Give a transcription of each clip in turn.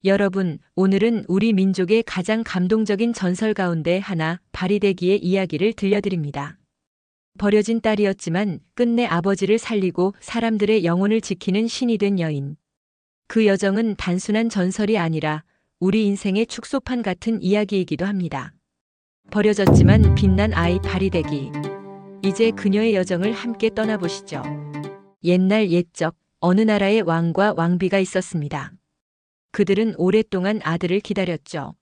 여러분, 오늘은 우리 민족의 가장 감동적인 전설 가운데 하나, 바리대기의 이야기를 들려드립니다. 버려진 딸이었지만 끝내 아버지를 살리고 사람들의 영혼을 지키는 신이 된 여인. 그 여정은 단순한 전설이 아니라 우리 인생의 축소판 같은 이야기이기도 합니다. 버려졌지만 빛난 아이 바리대기. 이제 그녀의 여정을 함께 떠나보시죠. 옛날 옛적 어느 나라에 왕과 왕비가 있었습니다. 그들은 오랫동안 아들을 기다렸죠.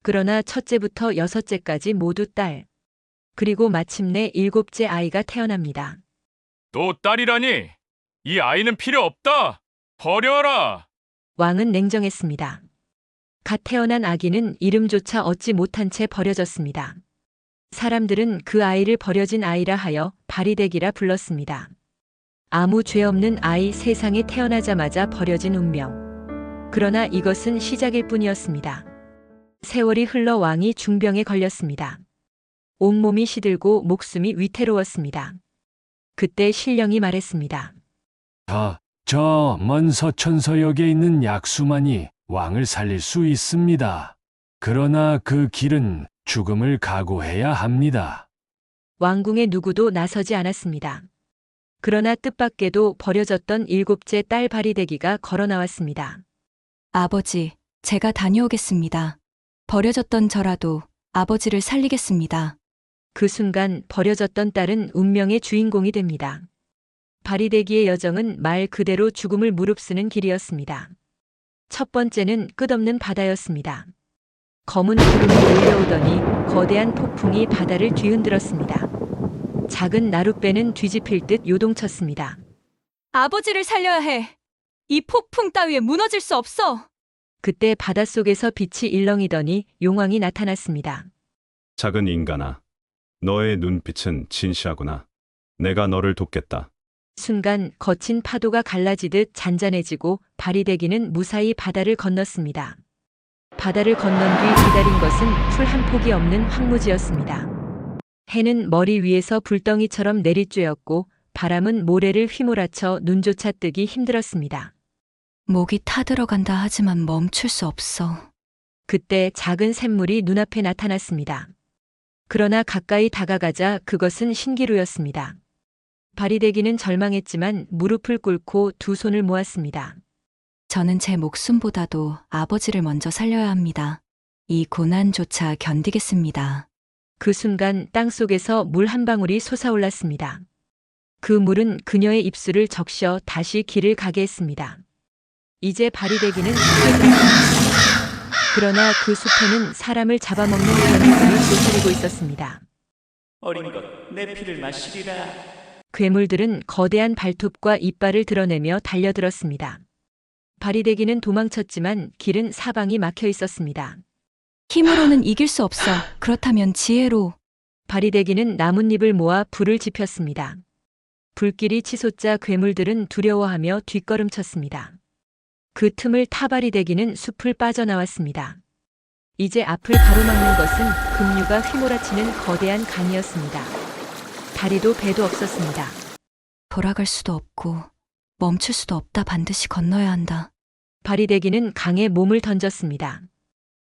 그러나 첫째부터 여섯째까지 모두 딸. 그리고 마침내 일곱째 아이가 태어납니다. 또 딸이라니? 이 아이는 필요 없다! 버려라! 왕은 냉정했습니다. 갓 태어난 아기는 이름조차 얻지 못한 채 버려졌습니다. 사람들은 그 아이를 버려진 아이라 하여 바리대기라 불렀습니다. 아무 죄 없는 아이, 세상에 태어나자마자 버려진 운명. 그러나 이것은 시작일 뿐이었습니다. 세월이 흘러 왕이 중병에 걸렸습니다. 온몸이 시들고 목숨이 위태로웠습니다. 그때 신령이 말했습니다. 저 먼 서천서역에 있는 약수만이 왕을 살릴 수 있습니다. 그러나 그 길은 죽음을 각오해야 합니다. 왕궁의 누구도 나서지 않았습니다. 그러나 뜻밖에도 버려졌던 일곱째 딸 바리대기가 걸어 나왔습니다. 아버지, 제가 다녀오겠습니다. 버려졌던 저라도 아버지를 살리겠습니다. 그 순간 버려졌던 딸은 운명의 주인공이 됩니다. 바리대기의 여정은 말 그대로 죽음을 무릅쓰는 길이었습니다. 첫 번째는 끝없는 바다였습니다. 검은 구름이 몰려오더니 거대한 폭풍이 바다를 뒤흔들었습니다. 작은 나룻배는 뒤집힐 듯 요동쳤습니다. 아버지를 살려야 해. 이 폭풍 따위에 무너질 수 없어. 그때 바닷속에서 빛이 일렁이더니 용왕이 나타났습니다. 작은 인간아, 너의 눈빛은 진시하구나. 내가 너를 돕겠다. 순간 거친 파도가 갈라지듯 잔잔해지고 바리대기는 무사히 바다를 건넜습니다. 바다를 건넌 뒤 기다린 것은 풀 한 폭이 없는 황무지였습니다. 해는 머리 위에서 불덩이처럼 내리쬐었고 바람은 모래를 휘몰아쳐 눈조차 뜨기 힘들었습니다. 목이 타들어간다 하지만 멈출 수 없어. 그때 작은 샘물이 눈앞에 나타났습니다. 그러나 가까이 다가가자 그것은 신기루였습니다. 바리대기는 절망했지만 무릎을 꿇고 두 손을 모았습니다. 저는 제 목숨보다도 아버지를 먼저 살려야 합니다. 이 고난조차 견디겠습니다. 그 순간 땅속에서 물 한 방울이 솟아올랐습니다. 그 물은 그녀의 입술을 적셔 다시 길을 가게 했습니다. 이제 바리대기는 숲에 들어갔습니다. 그러나 그 숲에는 사람을 잡아먹는 괴물들이 쫓아오고 있었습니다. 어린 것, 내 피를 마시리라. 괴물들은 거대한 발톱과 이빨을 드러내며 달려들었습니다. 바리대기는 도망쳤지만 길은 사방이 막혀 있었습니다. 힘으로는 이길 수 없어. 그렇다면 지혜로. 바리대기는 나뭇잎을 모아 불을 지폈습니다. 불길이 치솟자 괴물들은 두려워하며 뒷걸음쳤습니다. 그 틈을 타 바리대기는 숲을 빠져나왔습니다. 이제 앞을 가로막는 것은 급류가 휘몰아치는 거대한 강이었습니다. 다리도 배도 없었습니다. 돌아갈 수도 없고 멈출 수도 없다. 반드시 건너야 한다. 바리대기는 강에 몸을 던졌습니다.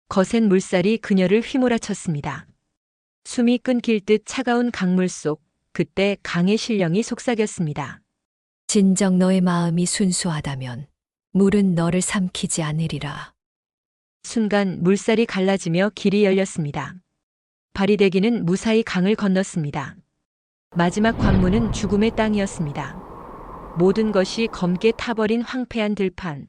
거센 물살이 그녀를 휘몰아쳤습니다. 숨이 끊길 듯 차가운 강물 속, 그때 강의 신령이 속삭였습니다. 진정 너의 마음이 순수하다면 물은 너를 삼키지 않으리라. 순간 물살이 갈라지며 길이 열렸습니다. 바리대기는 무사히 강을 건넜습니다. 마지막 관문은 죽음의 땅이었습니다. 모든 것이 검게 타버린 황폐한 들판.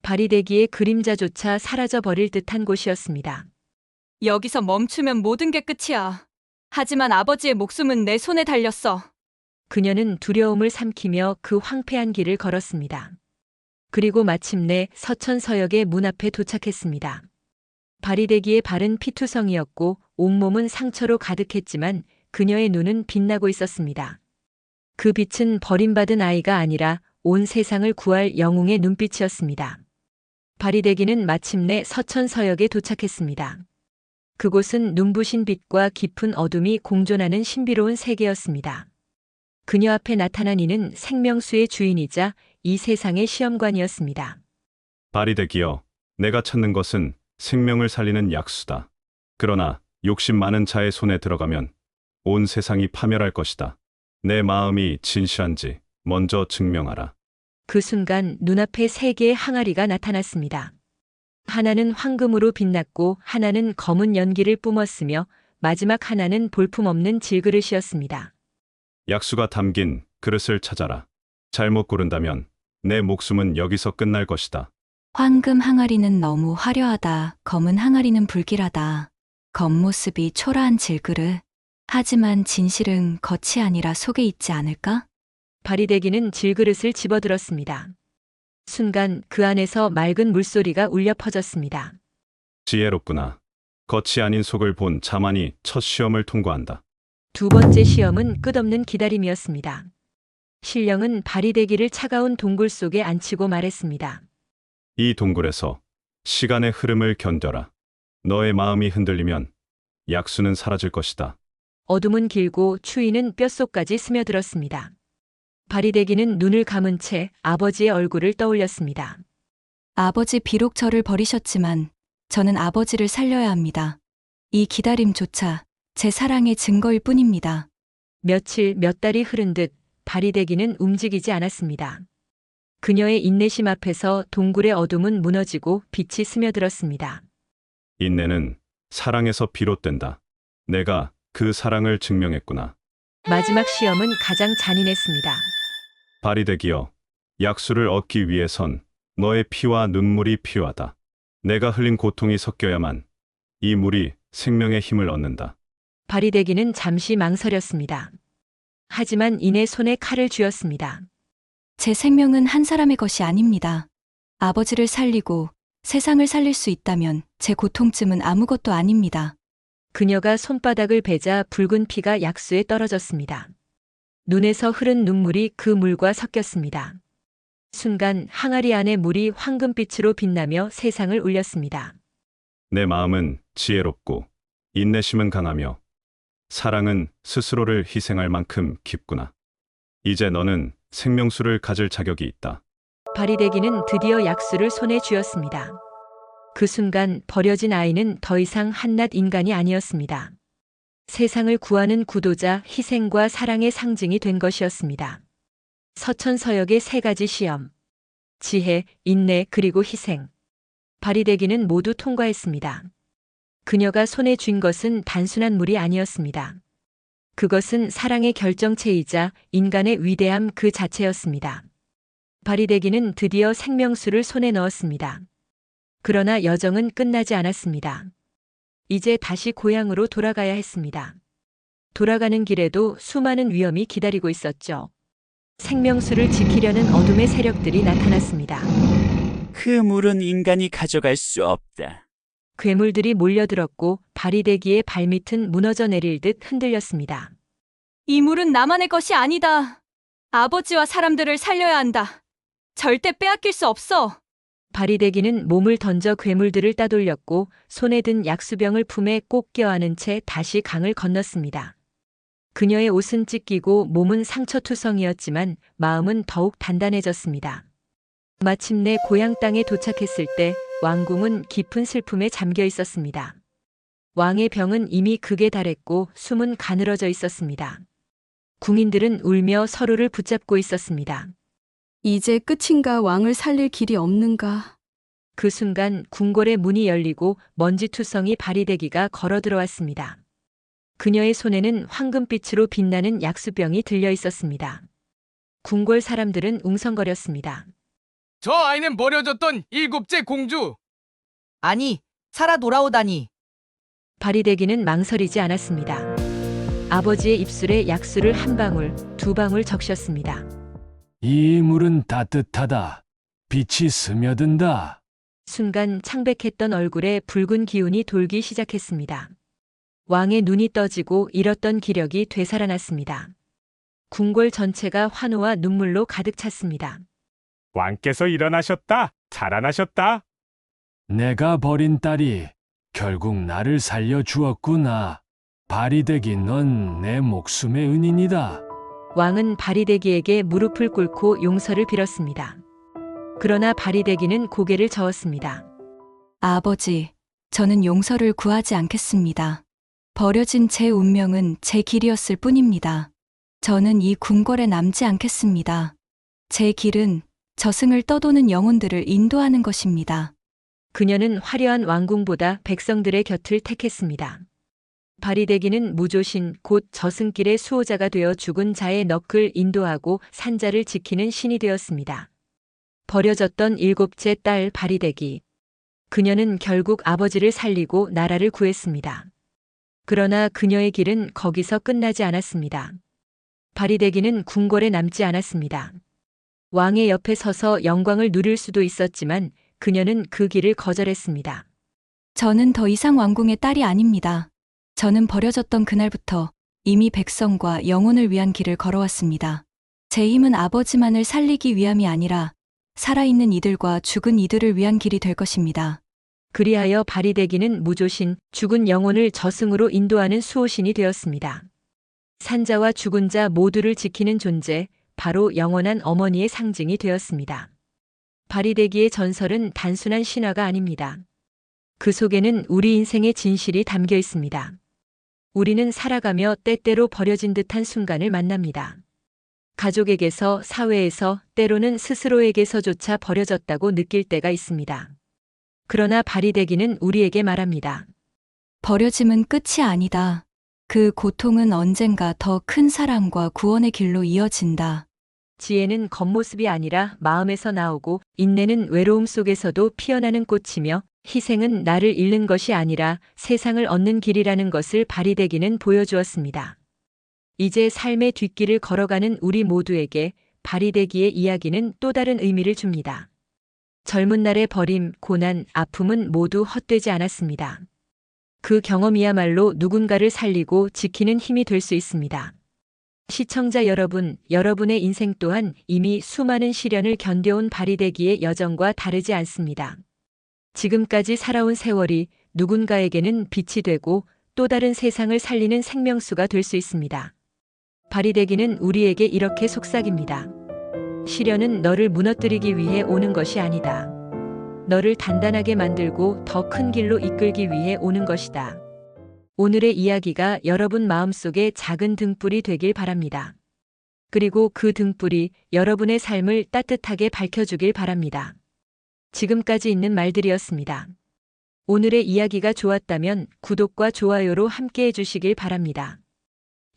바리대기의 그림자조차 사라져버릴 듯한 곳이었습니다. 여기서 멈추면 모든 게 끝이야. 하지만 아버지의 목숨은 내 손에 달렸어. 그녀는 두려움을 삼키며 그 황폐한 길을 걸었습니다. 그리고 마침내 서천서역의 문 앞에 도착했습니다. 바리대기의 발은 피투성이었고 온몸은 상처로 가득했지만 그녀의 눈은 빛나고 있었습니다. 그 빛은 버림받은 아이가 아니라 온 세상을 구할 영웅의 눈빛이었습니다. 바리대기는 마침내 서천서역에 도착했습니다. 그곳은 눈부신 빛과 깊은 어둠이 공존하는 신비로운 세계였습니다. 그녀 앞에 나타난 이는 생명수의 주인이자 이 세상의 시험관이었습니다. 바리대기여, 내가 찾는 것은 생명을 살리는 약수다. 그러나 욕심 많은 자의 손에 들어가면 온 세상이 파멸할 것이다. 내 마음이 진실한지 먼저 증명하라. 그 순간 눈앞에 세 개의 항아리가 나타났습니다. 하나는 황금으로 빛났고 하나는 검은 연기를 뿜었으며 마지막 하나는 볼품없는 질그릇이었습니다. 약수가 담긴 그릇을 찾아라. 잘못 고른다면 내 목숨은 여기서 끝날 것이다. 황금 항아리는 너무 화려하다. 검은 항아리는 불길하다. 겉모습이 초라한 질그릇. 하지만 진실은 겉이 아니라 속에 있지 않을까? 바리대기는 질그릇을 집어들었습니다. 순간 그 안에서 맑은 물소리가 울려 퍼졌습니다. 지혜롭구나. 겉이 아닌 속을 본 자만이 첫 시험을 통과한다. 두 번째 시험은 끝없는 기다림이었습니다. 신령은 바리대기를 차가운 동굴 속에 앉히고 말했습니다. 이 동굴에서 시간의 흐름을 견뎌라. 너의 마음이 흔들리면 약수는 사라질 것이다. 어둠은 길고 추위는 뼛속까지 스며들었습니다. 바리대기는 눈을 감은 채 아버지의 얼굴을 떠올렸습니다. 아버지 비록 저를 버리셨지만 저는 아버지를 살려야 합니다. 이 기다림조차 제 사랑의 증거일 뿐입니다. 며칠 몇 달이 흐른 듯 바리대기는 움직이지 않았습니다. 그녀의 인내심 앞에서 동굴의 어둠은 무너지고 빛이 스며들었습니다. 인내는 사랑에서 비롯된다. 내가 그 사랑을 증명했구나. 마지막 시험은 가장 잔인했습니다. 바리대기여, 약수를 얻기 위해선 너의 피와 눈물이 필요하다. 내가 흘린 고통이 섞여야만 이 물이 생명의 힘을 얻는다. 바리대기는 잠시 망설였습니다. 하지만 이내 손에 칼을 쥐었습니다. 제 생명은 한 사람의 것이 아닙니다. 아버지를 살리고 세상을 살릴 수 있다면 제 고통쯤은 아무것도 아닙니다. 그녀가 손바닥을 베자 붉은 피가 약수에 떨어졌습니다. 눈에서 흐른 눈물이 그 물과 섞였습니다. 순간 항아리 안의 물이 황금빛으로 빛나며 세상을 울렸습니다. 내 마음은 지혜롭고 인내심은 강하며 사랑은 스스로를 희생할 만큼 깊구나. 이제 너는 생명수를 가질 자격이 있다. 바리대기는 드디어 약수를 손에 쥐었습니다. 그 순간 버려진 아이는 더 이상 한낱 인간이 아니었습니다. 세상을 구하는 구도자, 희생과 사랑의 상징이 된 것이었습니다. 서천서역의 세 가지 시험. 지혜, 인내, 그리고 희생. 바리대기는 모두 통과했습니다. 그녀가 손에 쥔 것은 단순한 물이 아니었습니다. 그것은 사랑의 결정체이자 인간의 위대함 그 자체였습니다. 바리대기는 드디어 생명수를 손에 넣었습니다. 그러나 여정은 끝나지 않았습니다. 이제 다시 고향으로 돌아가야 했습니다. 돌아가는 길에도 수많은 위험이 기다리고 있었죠. 생명수를 지키려는 어둠의 세력들이 나타났습니다. 그 물은 인간이 가져갈 수 없다. 괴물들이 몰려들었고 바리대기의 발밑은 무너져 내릴 듯 흔들렸습니다. 이 물은 나만의 것이 아니다. 아버지와 사람들을 살려야 한다. 절대 빼앗길 수 없어. 바리대기는 몸을 던져 괴물들을 따돌렸고 손에 든 약수병을 품에 꼭 껴안은 채 다시 강을 건넜습니다. 그녀의 옷은 찢기고 몸은 상처투성이었지만 마음은 더욱 단단해졌습니다. 마침내 고향 땅에 도착했을 때 왕궁은 깊은 슬픔에 잠겨 있었습니다. 왕의 병은 이미 극에 달했고 숨은 가늘어져 있었습니다. 궁인들은 울며 서로를 붙잡고 있었습니다. 이제 끝인가? 왕을 살릴 길이 없는가? 그 순간 궁궐의 문이 열리고 먼지투성이 바리대기가 걸어 들어왔습니다. 그녀의 손에는 황금빛으로 빛나는 약수병이 들려 있었습니다. 궁궐 사람들은 웅성거렸습니다. 저 아이는 버려졌던 일곱째 공주. 아니, 살아 돌아오다니. 바리대기는 망설이지 않았습니다. 아버지의 입술에 약수를 한 방울, 두 방울 적셨습니다. 이 물은 따뜻하다. 빛이 스며든다. 순간 창백했던 얼굴에 붉은 기운이 돌기 시작했습니다. 왕의 눈이 떠지고 잃었던 기력이 되살아났습니다. 궁궐 전체가 환호와 눈물로 가득 찼습니다. 왕께서 일어나셨다. 자라나셨다. 내가 버린 딸이 결국 나를 살려주었구나. 바리대기, 넌 내 목숨의 은인이다. 왕은 바리대기에게 무릎을 꿇고 용서를 빌었습니다. 그러나 바리대기는 고개를 저었습니다. 아버지, 저는 용서를 구하지 않겠습니다. 버려진 제 운명은 제 길이었을 뿐입니다. 저는 이 궁궐에 남지 않겠습니다. 제 길은 저승을 떠도는 영혼들을 인도하는 것입니다. 그녀는 화려한 왕궁보다 백성들의 곁을 택했습니다. 바리대기는 무조신 곧 저승길의 수호자가 되어 죽은 자의 넋을 인도하고 산자를 지키는 신이 되었습니다. 버려졌던 일곱째 딸 바리대기. 그녀는 결국 아버지를 살리고 나라를 구했습니다. 그러나 그녀의 길은 거기서 끝나지 않았습니다. 바리대기는 궁궐에 남지 않았습니다. 왕의 옆에 서서 영광을 누릴 수도 있었지만 그녀는 그 길을 거절했습니다. 저는 더 이상 왕궁의 딸이 아닙니다. 저는 버려졌던 그날부터 이미 백성과 영혼을 위한 길을 걸어왔습니다. 제 힘은 아버지만을 살리기 위함이 아니라 살아있는 이들과 죽은 이들을 위한 길이 될 것입니다. 그리하여 바리대기는 무조신, 죽은 영혼을 저승으로 인도하는 수호신이 되었습니다. 산자와 죽은 자 모두를 지키는 존재, 바로 영원한 어머니의 상징이 되었습니다. 바리대기의 전설은 단순한 신화가 아닙니다. 그 속에는 우리 인생의 진실이 담겨 있습니다. 우리는 살아가며 때때로 버려진 듯한 순간을 만납니다. 가족에게서, 사회에서, 때로는 스스로에게서조차 버려졌다고 느낄 때가 있습니다. 그러나 바리대기는 우리에게 말합니다. 버려짐은 끝이 아니다. 그 고통은 언젠가 더 큰 사랑과 구원의 길로 이어진다. 지혜는 겉모습이 아니라 마음에서 나오고, 인내는 외로움 속에서도 피어나는 꽃이며, 희생은 나를 잃는 것이 아니라 세상을 얻는 길이라는 것을 바리대기는 보여주었습니다. 이제 삶의 뒷길을 걸어가는 우리 모두에게 바리대기의 이야기는 또 다른 의미를 줍니다. 젊은 날의 버림, 고난, 아픔은 모두 헛되지 않았습니다. 그 경험이야말로 누군가를 살리고 지키는 힘이 될 수 있습니다. 시청자 여러분, 여러분의 인생 또한 이미 수많은 시련을 견뎌온 바리대기의 여정과 다르지 않습니다. 지금까지 살아온 세월이 누군가에게는 빛이 되고 또 다른 세상을 살리는 생명수가 될 수 있습니다. 바리대기는 우리에게 이렇게 속삭입니다. 시련은 너를 무너뜨리기 위해 오는 것이 아니다. 너를 단단하게 만들고 더 큰 길로 이끌기 위해 오는 것이다. 오늘의 이야기가 여러분 마음속에 작은 등불이 되길 바랍니다. 그리고 그 등불이 여러분의 삶을 따뜻하게 밝혀주길 바랍니다. 지금까지 있는 말들이었습니다. 오늘의 이야기가 좋았다면 구독과 좋아요로 함께 해주시길 바랍니다.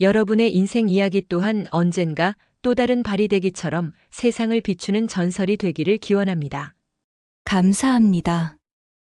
여러분의 인생 이야기 또한 언젠가 또 다른 바리대기처럼 세상을 비추는 전설이 되기를 기원합니다. 감사합니다.